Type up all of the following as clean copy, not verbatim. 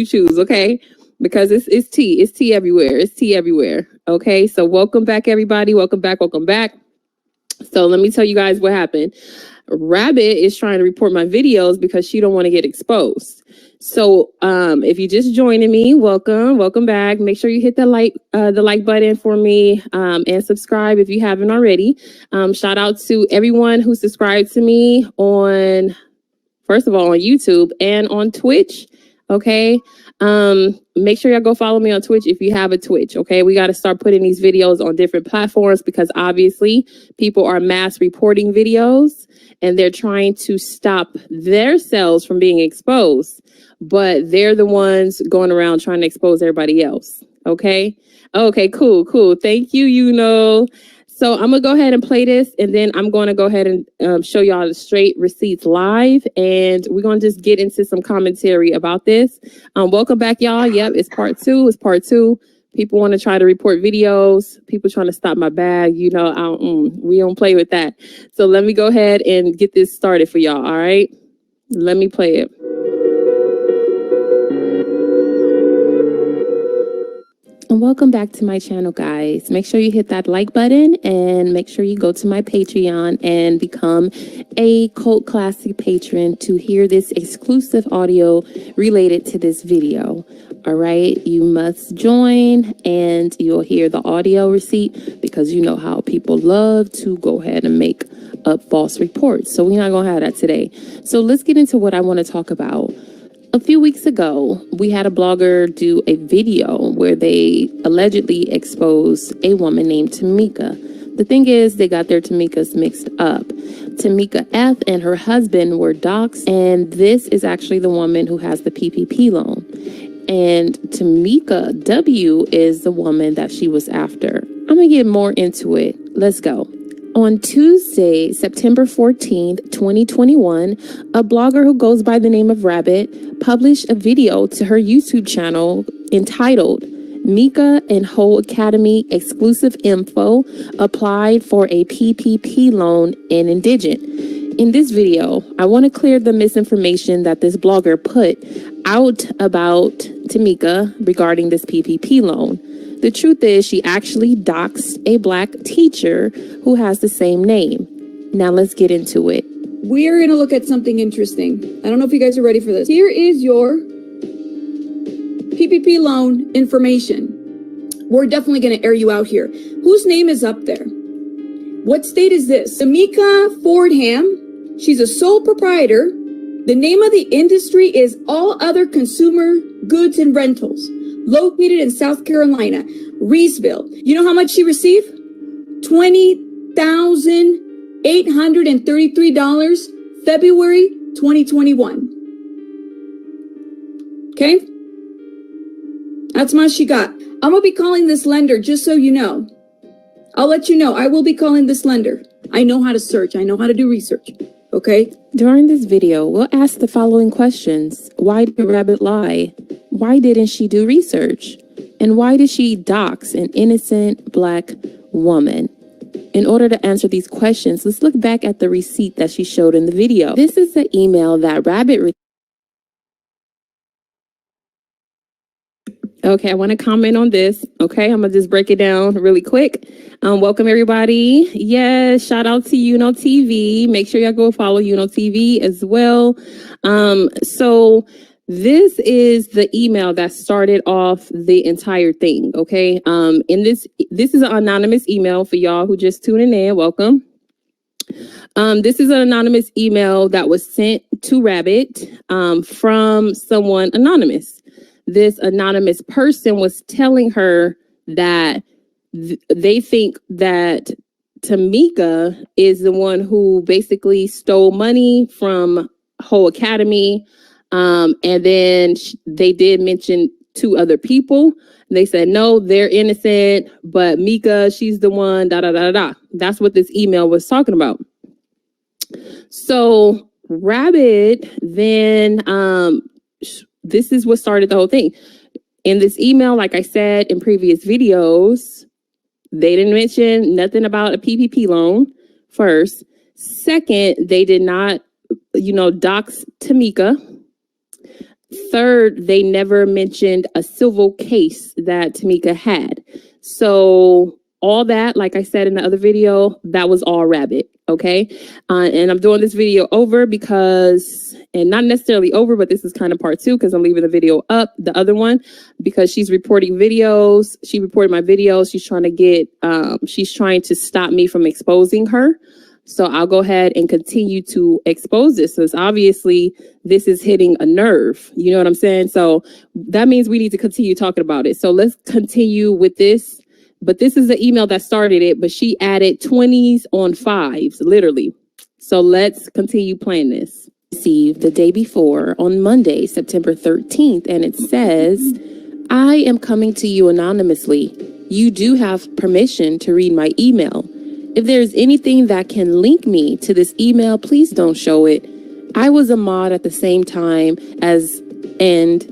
choose, okay? Because it's tea everywhere. It's tea everywhere. Okay, so welcome back, everybody. Welcome back. So let me tell you guys what happened. Rabbit is trying to report my videos because she don't want to get exposed. So if you just joining me, welcome back. Make sure you hit the like button for me and subscribe if you haven't already. Shout out to everyone who subscribed to me on, first of all, on YouTube and on Twitch. Okay. Make sure y'all go follow me on Twitch if you have a Twitch. Okay. We got to start putting these videos on different platforms because obviously people are mass reporting videos and they're trying to stop themselves from being exposed, but they're the ones going around trying to expose everybody else. Okay. Okay, cool. Thank you, So I'm going to go ahead and play this, and then I'm going to go ahead and show y'all the straight receipts live, and we're going to just get into some commentary about this. Welcome back, y'all. Yep, it's part two. People want to try to report videos. People trying to stop my bag. We don't play with that. So let me go ahead and get this started for y'all, all right? Let me play it. And welcome back to my channel, guys. Make sure you hit that like button and make sure you go to my Patreon and become a Cult Classic patron to hear this exclusive audio related to this video. All right, you must join and you'll hear the audio receipt because you know how people love to go ahead and make up false reports. So we're not going to have that today. So let's get into what I want to talk about. A few weeks ago, we had a blogger do a video where they allegedly exposed a woman named Tamika. The thing is, they got their Tamikas mixed up. Tamika F and her husband were doxxed, and this is actually the woman who has the PPP loan. And Tamika W is the woman that she was after. I'm going to get more into it. Let's go. On Tuesday, September 14th, 2021, a blogger who goes by the name of Rabbit published a video to her YouTube channel entitled Mika and Whole Academy Exclusive Info Applied for a PPP Loan in Indigent. In this video, I want to clear the misinformation that this blogger put out about Tamika regarding this PPP loan. The truth is she actually doxed a Black teacher who has the same name. Now let's get into it. We're going to look at something interesting. I don't know if you guys are ready for this. Here is your PPP loan information. We're definitely going to air you out here. Whose name is up there? What state is this? Tamika Fordham. She's a sole proprietor. The name of the industry is All Other Consumer Goods and Rentals, located in South Carolina, Reesville. You know how much she received? $20,833, February 2021. Okay? That's how much she got. I'm going to be calling this lender, just so you know. I'll let you know. I will be calling this lender. I know how to search. I know how to do research. Okay? During this video, we'll ask the following questions. Why did Rabbit lie? Why didn't she do research? And why did she dox an innocent Black woman? In order to answer these questions, let's look back at the receipt that she showed in the video. This is the email that Rabbit received. Okay, I want to comment on this. Okay, I'm going to just break it down really quick. Welcome, everybody. Yes, shout out to TV. Make sure y'all go follow TV as well. So this is the email that started off the entire thing, okay? This is an anonymous email for y'all who just tuning in. Welcome. This is an anonymous email that was sent to Rabbit from someone anonymous. This anonymous person was telling her that they think that Tamika is the one who basically stole money from Whole Academy. And then they did mention 2 other people. They said, no, they're innocent, but Mika, she's the one, That's what this email was talking about. So Rabbit then, this is what started the whole thing. In this email, like I said in previous videos, they didn't mention nothing about a PPP loan first. Second, they did not, dox Tamika. Third, they never mentioned a civil case that Tamika had. So all that, like I said in the other video, that was all rabbit. Okay. And I'm doing this video over because, and not necessarily over, but this is kind of part 2 because I'm leaving the video up, the other one, because she's reporting videos. She reported my videos. She's trying to she's trying to stop me from exposing her. So I'll go ahead and continue to expose this. So obviously this is hitting a nerve. You know what I'm saying? So that means we need to continue talking about it. So let's continue with this. But this is the email that started it, but she added 20s on 5s, literally. So let's continue playing this. Received the day before on Monday, September 13th, and it says, I am coming to you anonymously. You do have permission to read my email. If there's anything that can link me to this email, please don't show it. I was a mod at the same time and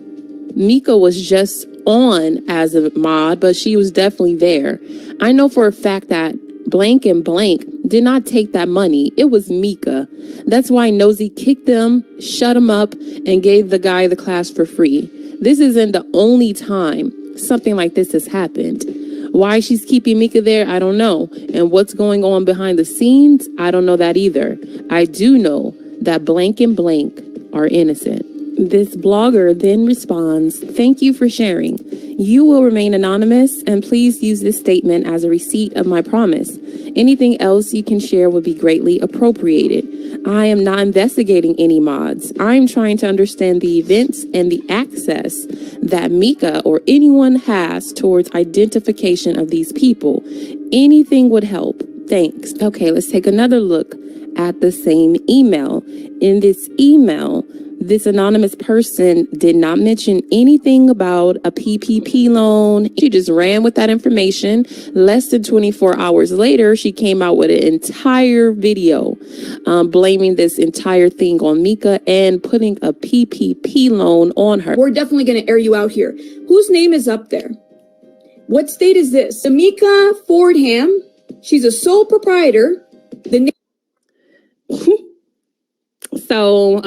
Mika was just on as a mod, but she was definitely there. I know for a fact that blank and blank did not take that money. It was Mika. That's why Nosy kicked them, shut him up, and gave the guy the class for free. This isn't the only time something like this has happened. Why she's keeping Mika there, I don't know. And what's going on behind the scenes, I don't know that either. I do know that blank and blank are innocent. This blogger then responds, thank you for sharing. You will remain anonymous, and please use this statement as a receipt of my promise. Anything else you can share would be greatly appropriated. I am not investigating any mods. I'm trying to understand the events and the access that Mika or anyone has towards identification of these people. Anything would help. Thanks. Okay, let's take another look at the same email. In this email, this anonymous person did not mention anything about a PPP loan. She just ran with that information. Less than 24 hours later, she came out with an entire video blaming this entire thing on Mika and putting a PPP loan on her. We're definitely going to air you out here. Whose name is up there? What state is this? Tamika Fordham. She's a sole proprietor. So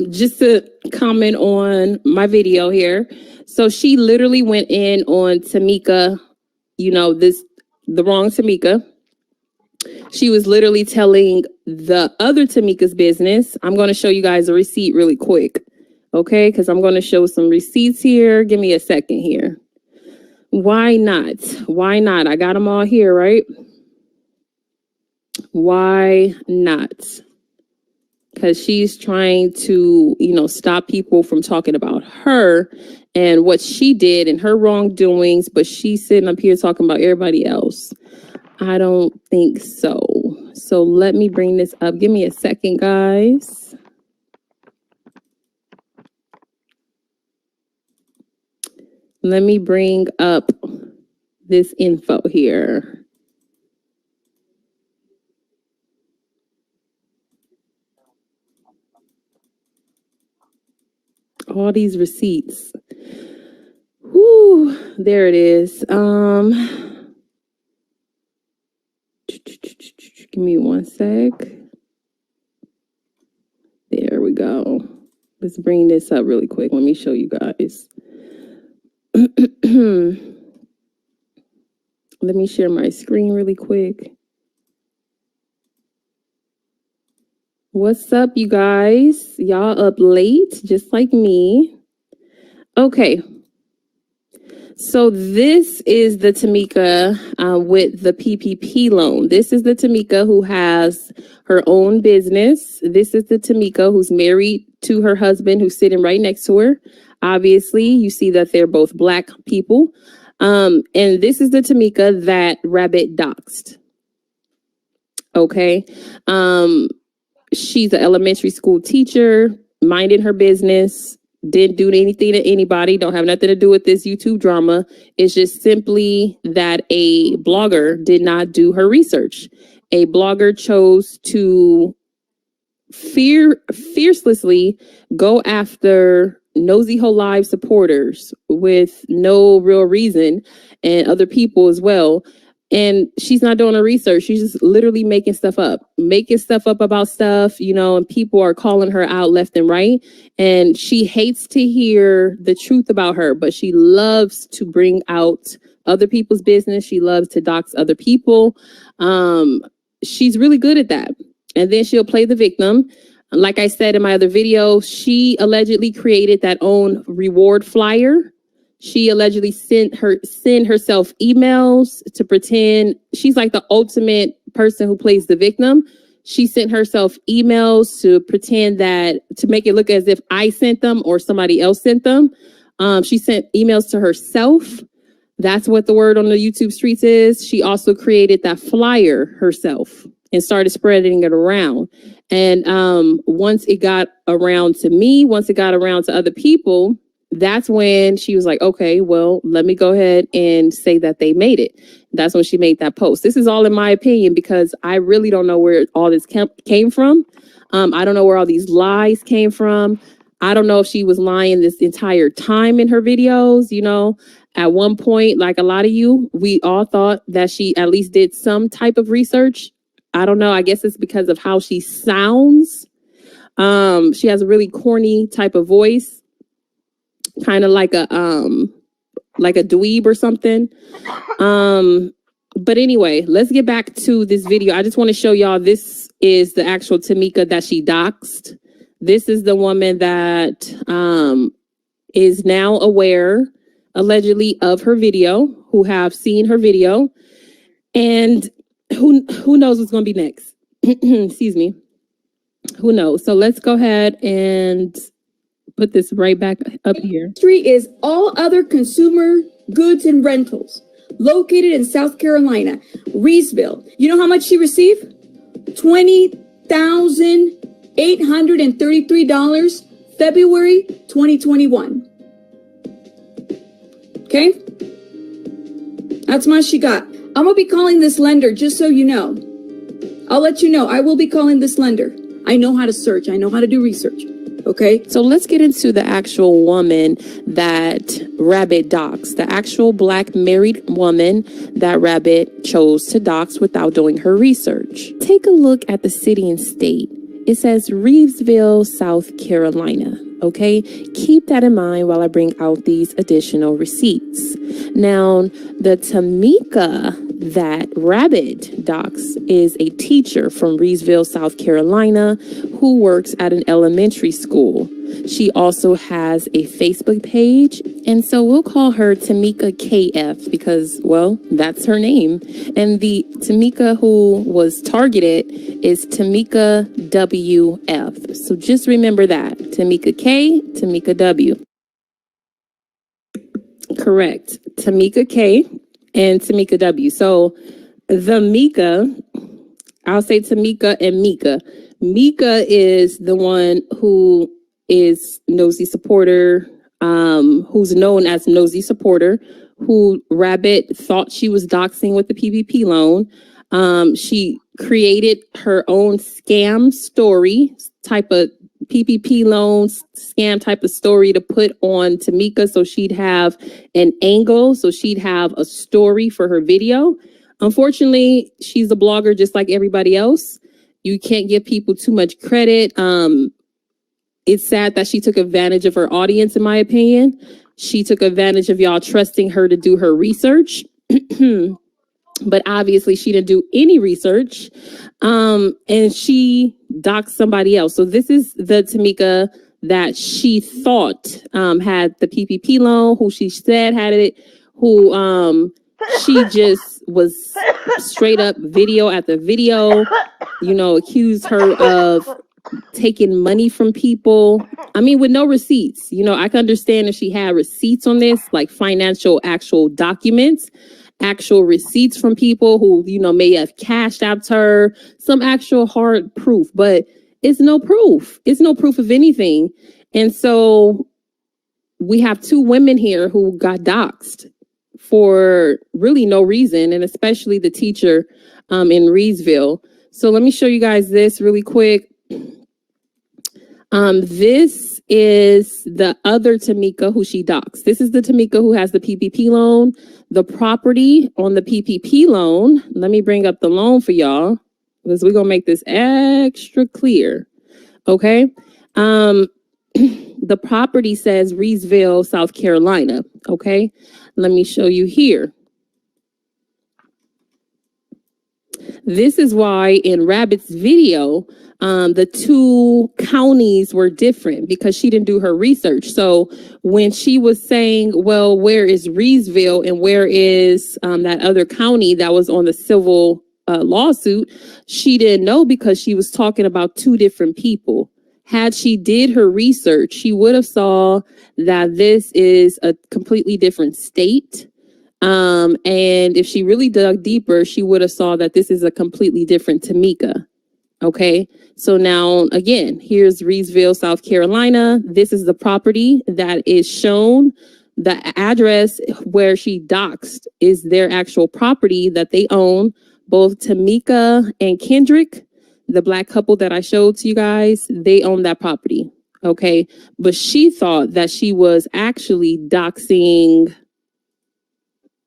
just to comment on my video here. So she literally went in on Tamika, you know, the wrong Tamika. She was literally telling the other Tamika's business. I'm going to show you guys a receipt really quick. Okay, because I'm going to show some receipts here. Give me a second here. Why not? Why not? I got them all here, right? Why not? Because she's trying to, you know, stop people from talking about her and what she did and her wrongdoings, but she's sitting up here talking about everybody else. I don't think so. So let me bring this up. Give me a second, guys. Let me bring up this info here. All these receipts. Whoo, there it is. Give me one sec. There we go. Let's bring this up really quick. Let me show you guys. Let me share my screen really quick. What's up, you guys? Y'all up late, just like me. Okay. So this is the Tamika with the PPP loan. This is the Tamika who has her own business. This is the Tamika who's married to her husband who's sitting right next to her. Obviously, you see that they're both Black people. And this is the Tamika that Rabbit doxed. Okay. She's an elementary school teacher, minding her business, didn't do anything to anybody, don't have nothing to do with this YouTube drama. It's just simply that a blogger did not do her research. A blogger chose to fiercely go after Nosy Ho Live supporters with no real reason, and other people as well, And she's not doing her research. She's just literally making stuff up about stuff, you know, and people are calling her out left and right. And she hates to hear the truth about her, but she loves to bring out other people's business. She loves to dox other people. She's really good at that. And then she'll play the victim. Like I said in my other video, she allegedly created that own reward flyer. She allegedly sent herself emails to pretend she's like the ultimate person who plays the victim. She sent herself emails to pretend that, to make it look as if I sent them or somebody else sent them. She sent emails to herself. That's what the word on the YouTube streets is. She also created that flyer herself and started spreading it around. And once it got around to me, once it got around to other people, that's when she was like, okay, well, let me go ahead and say that they made it. That's when she made that post. This is all in my opinion, because I really don't know where all this came from. I don't know where all these lies came from. I don't know if she was lying this entire time in her videos. You know, at one point, like a lot of you, we all thought that she at least did some type of research. I don't know. I guess it's because of how she sounds. She has a really corny type of voice. Kind of like a dweeb or something. But anyway, let's get back to this video. I just want to show y'all, this is the actual Tamika that she doxed. This is the woman that is now aware, allegedly, of her video, who have seen her video. And who knows what's going to be next. Excuse me. Who knows? So let's go ahead and put this right back up here. Street is all other consumer goods and rentals, located in South Carolina, Reesville. You know how much she received? $20,833, February 2021. Okay? That's how much she got. I'm going to be calling this lender, just so you know. I'll let you know. I will be calling this lender. I know how to search. I know how to do research. Okay. So let's get into the actual woman that Rabbit doxed, the actual Black married woman that Rabbit chose to dox without doing her research. Take a look at the city and state. It says Reevesville, South Carolina. Okay, keep that in mind while I bring out these additional receipts. Now, the Tamika that Rabbit docs is a teacher from Reevesville, South Carolina, who works at an elementary school. She also has a Facebook page, and so we'll call her Tamika KF because, well, that's her name. And the Tamika who was targeted is Tamika WF. So just remember that. Tamika K, Tamika W. Correct. Tamika K and Tamika W. So the Mika, I'll say Tamika and Mika. Mika is the one who is Nosy Supporter, who's known as Nosy Supporter, who Rabbit thought she was doxing with the PPP loan. She created her own scam story, type of PPP loans, scam type of story to put on Tamika so she'd have an angle, so she'd have a story for her video. Unfortunately, she's a blogger just like everybody else. You can't give people too much credit. It's sad that she took advantage of her audience, in my opinion. She took advantage of y'all trusting her to do her research. But obviously she didn't do any research. And she doxed somebody else. So this is the Tamika that she thought had the PPP loan, who she said had it, who she just was straight up video after video, you know, accused her of taking money from people. I mean, with no receipts. You know, I can understand if she had receipts on this, like financial actual documents, actual receipts from people who, you know, may have cashed out to her, some actual hard proof, but it's no proof. It's no proof of anything. And so we have two women here who got doxed for really no reason, and especially the teacher in Reevesville. So let me show you guys this really quick. This is the other Tamika who she doxed. This is the Tamika who has the PPP loan. The property on the PPP loan, let me bring up the loan for y'all because we're going to make this extra clear. Okay. The property says Reesville, South Carolina. Okay. Let me show you here. This is why in Rabbit's video, the two counties were different because she didn't do her research. So when she was saying, well, where is Reesville and where is that other county that was on the civil lawsuit, she didn't know because she was talking about two different people. Had she did her research, she would have saw that this is a completely different state. And if she really dug deeper, she would have saw that this is a completely different Tamika. Okay. So now again, here's Reesville, South Carolina. This is the property that is shown. The address where she doxed is their actual property that they own. Both Tamika and Kendrick, the black couple that I showed to you guys, they own that property. Okay. But she thought that she was actually doxing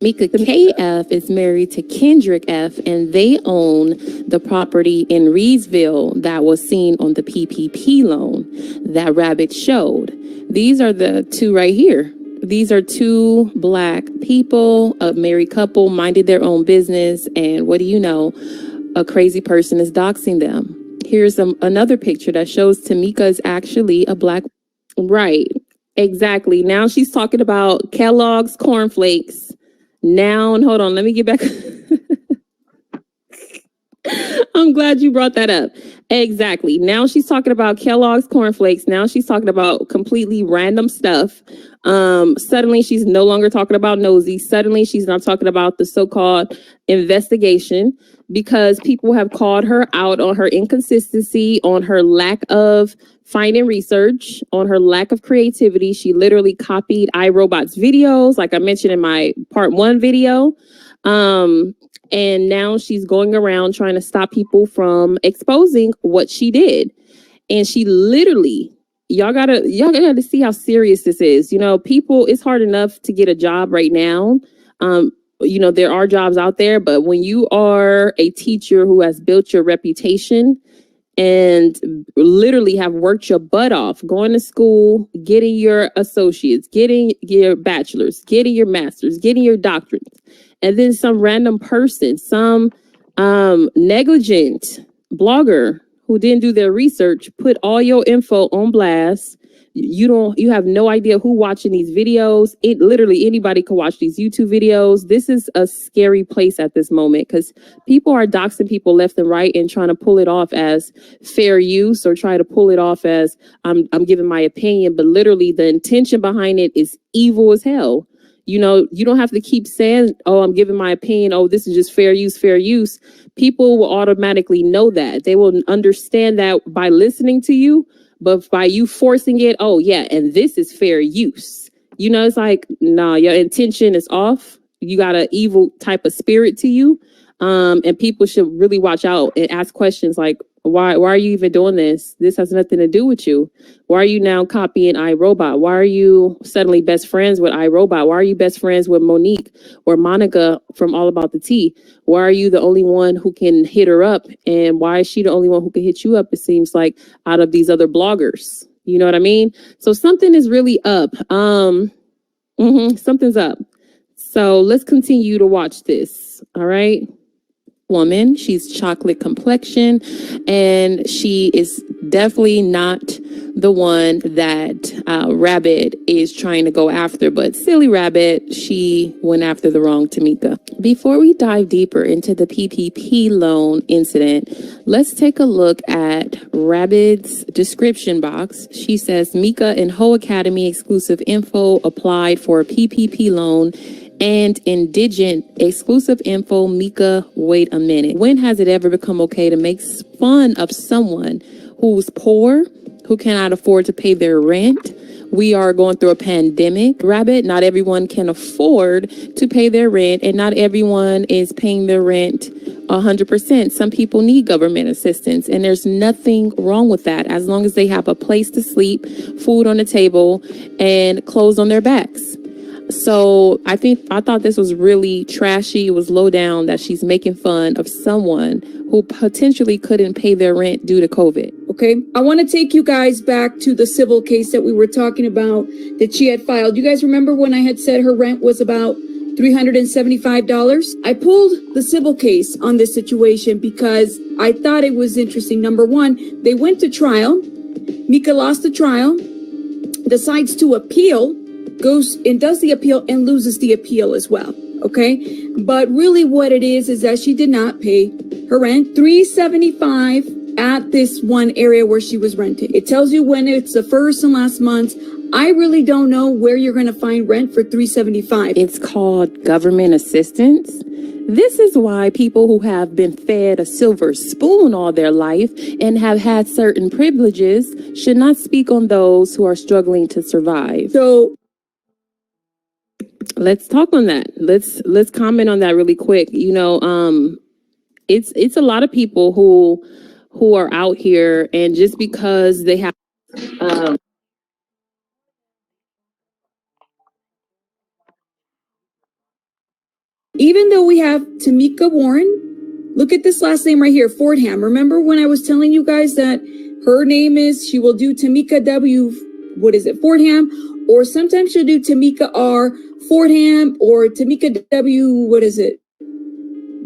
Mika KF is married to Kendrick F, and they own the property in Reesville that was seen on the PPP loan that Rabbit showed. These are the two right here. These are two black people, a married couple, minded their own business, and what do you know? A crazy person is doxing them. Here's another picture that shows Tamika is actually a black. Right, exactly. Now she's talking about Kellogg's cornflakes. Now, and hold on, let me get back. I'm glad you brought that up. Exactly. Now she's talking about Kellogg's cornflakes. Now she's talking about completely random stuff. Suddenly she's no longer talking about Nosy. Suddenly she's not talking about the so-called investigation because people have called her out on her inconsistency, on her lack of finding research, on her lack of creativity. She literally copied iRobot's videos, like I mentioned in my part 1 video. And now she's going around trying to stop people from exposing what she did. And she literally, y'all gotta see how serious this is. You know, people, it's hard enough to get a job right now. You know, there are jobs out there, but when you are a teacher who has built your reputation and literally have worked your butt off, going to school, getting your associates, getting your bachelor's, getting your master's, getting your doctorates, and then some random person, some negligent blogger who didn't do their research, put all your info on blast. You have no idea who watching these videos. Literally anybody can watch these YouTube videos. This is a scary place at this moment because people are doxing people left and right and trying to pull it off as fair use or try to pull it off as I'm giving my opinion, but literally the intention behind it is evil as hell. You know, you don't have to keep saying, oh, I'm giving my opinion. Oh, this is just fair use, fair use. People will automatically know that. They will understand that by listening to you. But by you forcing it, oh, yeah, and this is fair use. You know, it's like, nah, your intention is off. You got an evil type of spirit to you. And people should really watch out and ask questions like, why are you even doing this? This has nothing to do with you. Why are you now copying iRobot? Why are you suddenly best friends with iRobot? Why are you best friends with Monique or Monica from All About the Tea? Why are you the only one who can hit her up? And why is she the only one who can hit you up? It seems like out of these other bloggers. You know what I mean? So something is really up. Something's up. So let's continue to watch this. All right. Woman, she's chocolate complexion, and she is definitely not the one that Rabbit is trying to go after, but silly Rabbit, she went after the wrong Tamika. Before we dive deeper into the PPP loan incident, let's take a look at Rabbit's description box. She says Mika and Ho Academy exclusive info applied for a PPP loan and indigent exclusive info. Mika, wait a minute. When has it ever become okay to make fun of someone who's poor, who cannot afford to pay their rent, We are going through a pandemic, rabbit. Not everyone can afford to pay their rent, and not everyone is paying their rent 100%. Some people need government assistance, and there's nothing wrong with that as long as they have a place to sleep, food on the table, and clothes on their backs. So I thought this was really trashy. It was low down that she's making fun of someone who potentially couldn't pay their rent due to COVID. Okay, I want to take you guys back to the civil case that we were talking about that she had filed. You guys remember when I had said her rent was about $375? I pulled the civil case on this situation because I thought it was interesting. Number one, they went to trial. Mika lost the trial, decides to appeal, goes and does the appeal and loses the appeal as well. Okay, but really what it is that she did not pay her rent, $375 at this one area where she was renting. It tells you when it's the first and last months. I really don't know where you're going to find rent for $375. It's called government assistance. This is why people who have been fed a silver spoon all their life and have had certain privileges should not speak on those who are struggling to survive. So let's talk on that. Let's comment on that really quick. You know, it's a lot of people who are out here, and just because they have even though we have Tamika Warren, look at this last name right here, Fordham. Remember when I was telling you guys that her name is, she will do Tamika W, what is it, Fordham? Or sometimes she'll do Tamika R, Fordham, or Tamika W, what is it?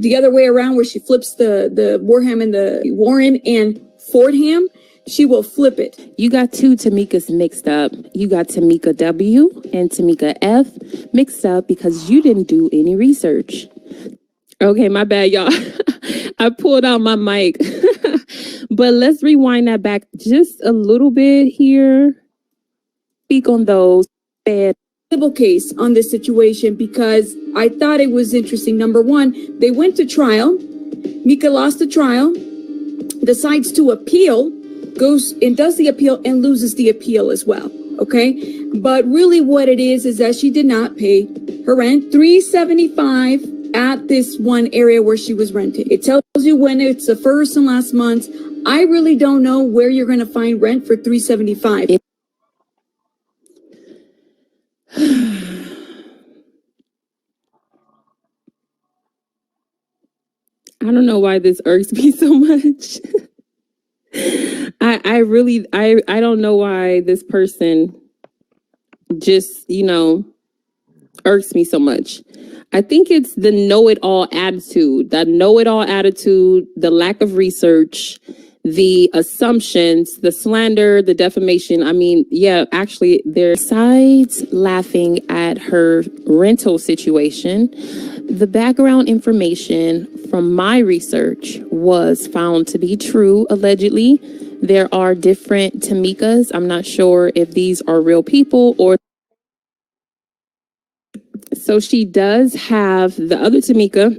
The other way around where she flips the Warham and the Warren and Fordham. She will flip it. You got two Tamikas mixed up. You got Tamika W and Tamika F mixed up because you didn't do any research. Okay, my bad, y'all. I pulled out my mic. But let's rewind that back just a little bit here. Speak on those bad civil case on this situation because I thought it was interesting. Number one, they went to trial. Mika lost the trial, decides to appeal, goes and does the appeal and loses the appeal as well. Okay, but really what it is that she did not pay her rent, $375 at this one area where she was renting. It tells you when it's the first and last months. I really don't know where you're going to find rent for $375. I don't know why this irks me so much. I don't know why this person just, you know, irks me so much. I think it's the know-it-all attitude, the lack of research, the assumptions, the slander, the defamation. I mean, yeah, actually, besides laughing at her rental situation, the background information from my research was found to be true, allegedly. There are different Tamikas. I'm not sure if these are real people or... So she does have the other Tamika,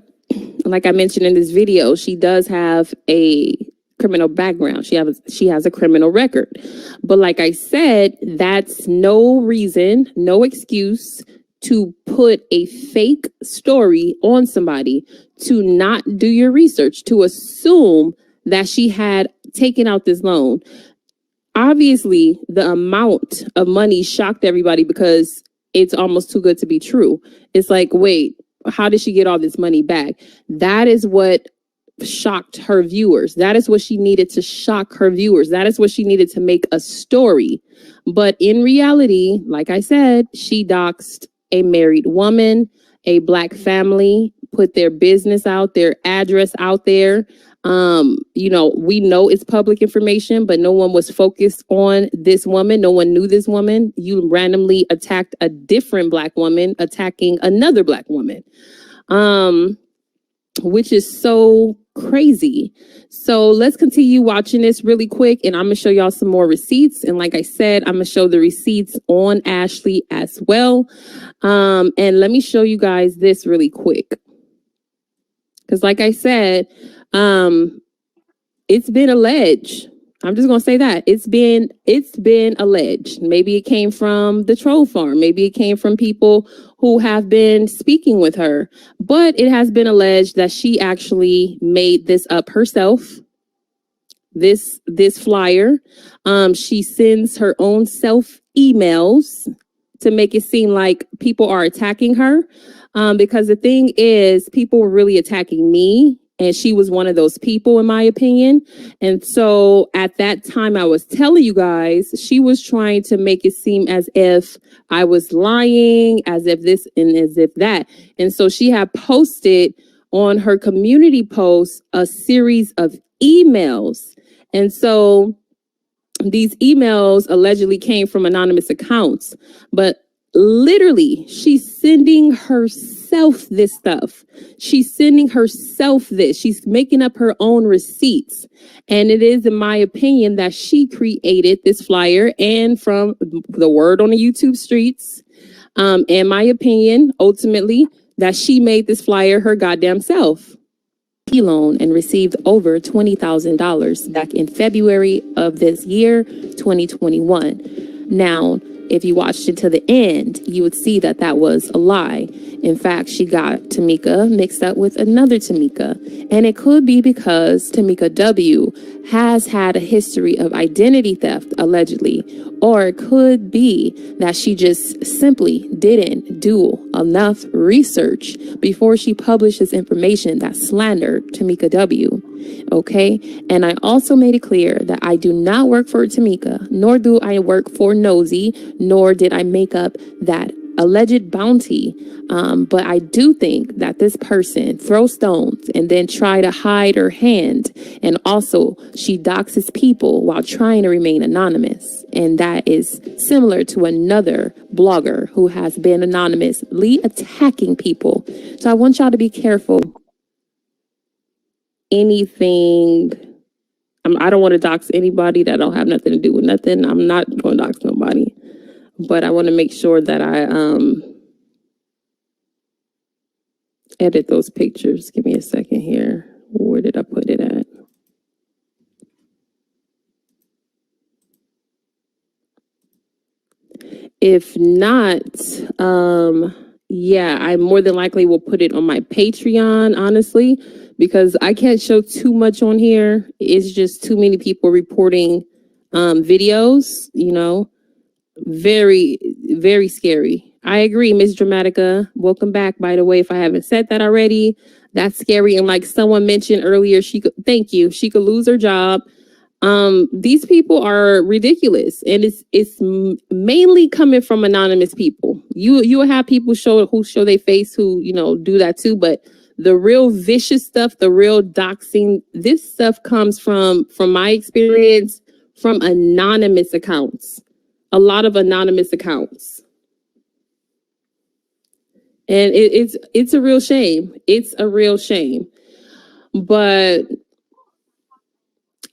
like I mentioned in this video, she does have a criminal background. She has a criminal record. But like I said, that's no reason, no excuse to put a fake story on somebody, to not do your research, to assume that she had taken out this loan. Obviously, the amount of money shocked everybody because it's almost too good to be true. It's like, wait, how did she get all this money back? That is what shocked her viewers. That is what she needed to shock her viewers. That is what she needed to make a story. But in reality, like I said, she doxed a married woman, a Black family, put their business out, their address out there. You know, we know it's public information, but no one was focused on this woman. No one knew this woman. You randomly attacked a different Black woman, attacking another Black woman, which is so crazy. So let's continue watching this really quick, and I'm going to show y'all some more receipts. And like I said, I'm going to show the receipts on Ashley as well. And let me show you guys this really quick. Because like I said, it's been alleged. I'm just gonna say that it's been alleged. Maybe it came from the troll farm. Maybe it came from people who have been speaking with her. But it has been alleged that she actually made this up herself. This flyer. She sends her own self emails to make it seem like people are attacking her. Because the thing is, people were really attacking me. And she was one of those people, in my opinion. And so at that time, I was telling you guys, she was trying to make it seem as if I was lying, as if this and as if that. And so she had posted on her community post a series of emails. And so these emails allegedly came from anonymous accounts, but literally she's sending herself this stuff. She's sending herself this. She's making up her own receipts. And it is, in my opinion, that she created this flyer, and from the word on the YouTube streets, in my opinion, ultimately, that she made this flyer her goddamn self. Loan and received over $20,000 back in February of this year, 2021. Now, if you watched it to the end, you would see that that was a lie. In fact, she got Tamika mixed up with another Tamika. And it could be because Tamika W. has had a history of identity theft, allegedly. Or it could be that she just simply didn't do enough research before she published this information that slandered Tamika W. Okay? And I also made it clear that I do not work for Tamika, nor do I work for Nosy, nor did I make up that alleged bounty. But I do think that this person throws stones and then try to hide her hand. And also she doxes people while trying to remain anonymous. And that is similar to another blogger who has been anonymously attacking people. So I want y'all to be careful. Anything, I don't want to dox anybody that don't have nothing to do with nothing. I'm not going to dox nobody. But I want to make sure that I edit those pictures. Give me a second here. Where did I put it at? If not, yeah, I more than likely will put it on my Patreon, honestly, because I can't show too much on here. It's just too many people reporting videos, you know. Very, very scary. I agree, Miss Dramatica. Welcome back, by the way, if I haven't said that already. That's scary. And like someone mentioned earlier, she could lose her job. These people are ridiculous, and it's mainly coming from anonymous people. You will have people who show their face who, you know, do that too, but the real vicious stuff, the real doxing, this stuff comes from my experience, from anonymous accounts. A lot of anonymous accounts. And it's a real shame. It's a real shame. But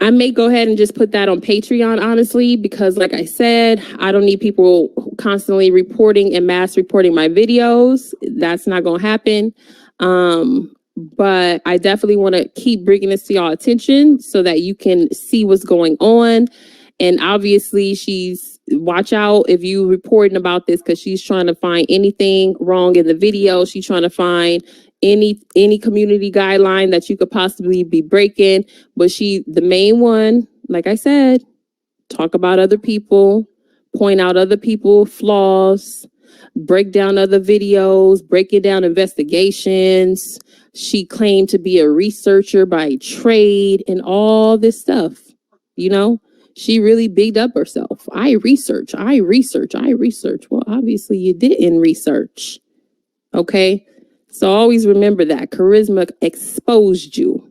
I may go ahead and just put that on Patreon, honestly, because like I said, I don't need people constantly reporting and mass reporting my videos. That's not going to happen. But I definitely want to keep bringing this to y'all attention so that you can see what's going on. And obviously watch out if you reporting about this, because she's trying to find anything wrong in the video. She's trying to find any community guideline that you could possibly be breaking. But the main one, like I said, talk about other people, point out other people's flaws, break down other videos, breaking down investigations. She claimed to be a researcher by trade and all this stuff, you know. She really bigged up herself. I research. Well, obviously you didn't research. Okay? So always remember that. Karizma exposed you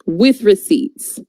with receipts.